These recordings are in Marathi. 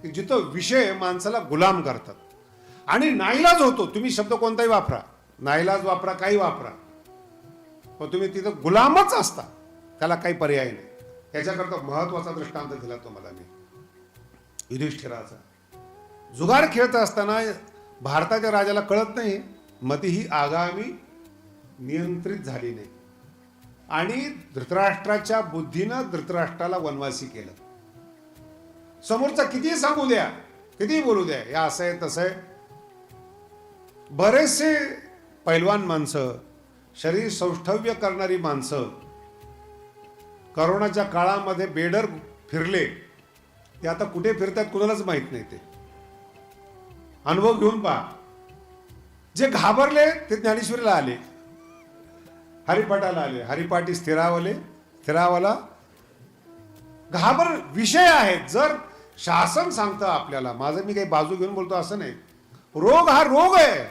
की जिथं विषय माणसाला गुलाम करतात आणि नाईलाज होतो. तुम्ही शब्द कोणताही वापरा, नाईलाज वापरा, काही वापरा, पण तुम्ही तिथं गुलामच असता, त्याला काही पर्याय नाही. याच्याकरता महत्वाचा दृष्टांत दिला तुम्हाला मी, युधिष्ठिराचा. जुगार खेळत असताना भारताच्या राजाला कळत नाही मती ही आगामी नियंत्रित झाली नाही आणि धृतराष्ट्राच्या बुद्धीनं धृतराष्ट्राला वनवासी केलं. समोरचा कितीही सांगू द्या, कितीही बोलू द्या, या असं आहे तसं आहे. बरेचसे पैलवान माणसं, शरीर सौष्ठव्य करणारी माणसं करोनाच्या काळामध्ये बेडर फिरले. ते आता कुठे फिरतात कुणालाच माहित नाही. ते अनुभव घेऊन पहा. जे घाबरले ते ज्ञानेश्वरीला आले, हरिपाठाला आले. हरिपाठी स्थिरावाला घाबर विषय आहेत. जर शासन सांगतं आपल्याला, माझं मी काही बाजू घेऊन बोलतो असं नाही, रोग हा रोग आहे,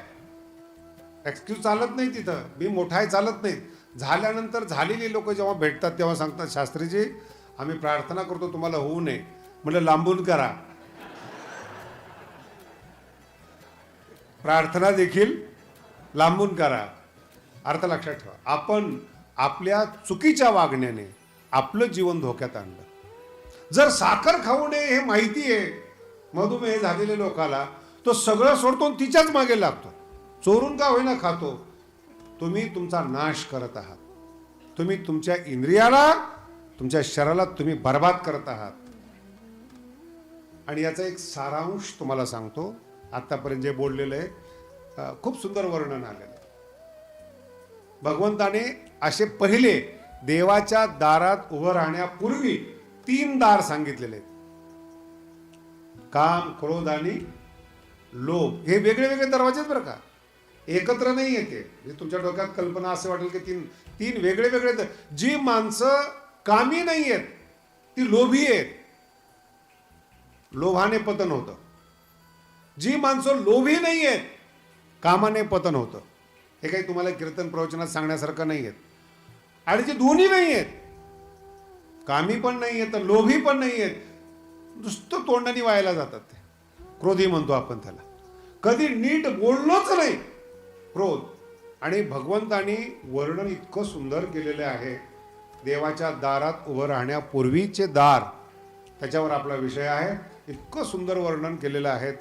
एक्सक्यूज चालत नाही तिथं. मी मोठा आहे चालत नाही. झाल्यानंतर झालेली लोक जेव्हा भेटतात तेव्हा सांगतात, शास्त्रीजी आम्ही प्रार्थना करतो तुम्हाला होऊ नये. म्हटलं लांबून करा, प्रार्थना देखील लांबून करा. अर्थ लक्षात ठेवा. आपण आपल्या चुकीच्या वागण्याने आपलं जीवन धोक्यात आणलं. जर साखर खाऊ नये हे माहिती आहे मधुमेह झालेल्या लोकाला, तो सगळं सोडतो तिच्याच मागे लागतो. चोरून का होईना खातो. तुम्ही तुमचा नाश करत आहात. तुम्ही तुमच्या इंद्रियाला, तुमच्या शरीराला तुम्ही बर्बाद करत आहात. आणि याचा एक सारांश तुम्हाला सांगतो. आतापर्यंत जे बोललेलं आहे खूप सुंदर वर्णन आलेलं आहे. भगवंताने असे पहिले देवाच्या दारात उभं राहण्यापूर्वी 3 दार सांगितलेले आहेत. काम, क्रोध आणि लोभ. हे वेगळे वेगळे दरवाजे बरं का, एकत्र नाही येते. तुमच्या डोक्यात कल्पना असं वाटेल की तीन वेगळे वेगळे. जी माणसं कामी नाही आहेत ती लोभी आहेत, लोभाने पतन होतं. जी माणसं लोभी नाही आहेत कामाने पतन होतं. हे काही तुम्हाला कीर्तन प्रवचनात सांगण्यासारखं नाही आहेत. आणि जे दोन्ही नाही आहेत, कामी पण नाही आहेत लोभी पण नाही आहेत, नुसतं तोंडाने व्हायला जातात. ते क्रोधी म्हणतो आपण त्याला. कधी नीट बोललोच नाही, क्रोध. आणि भगवंतानी वर्णन इतकं सुंदर केलेलं आहे. देवाच्या दारात उभं राहण्यापूर्वीचे दार, त्याच्यावर आपला विषय आहे. इतकं सुंदर वर्णन केलेलं आहे.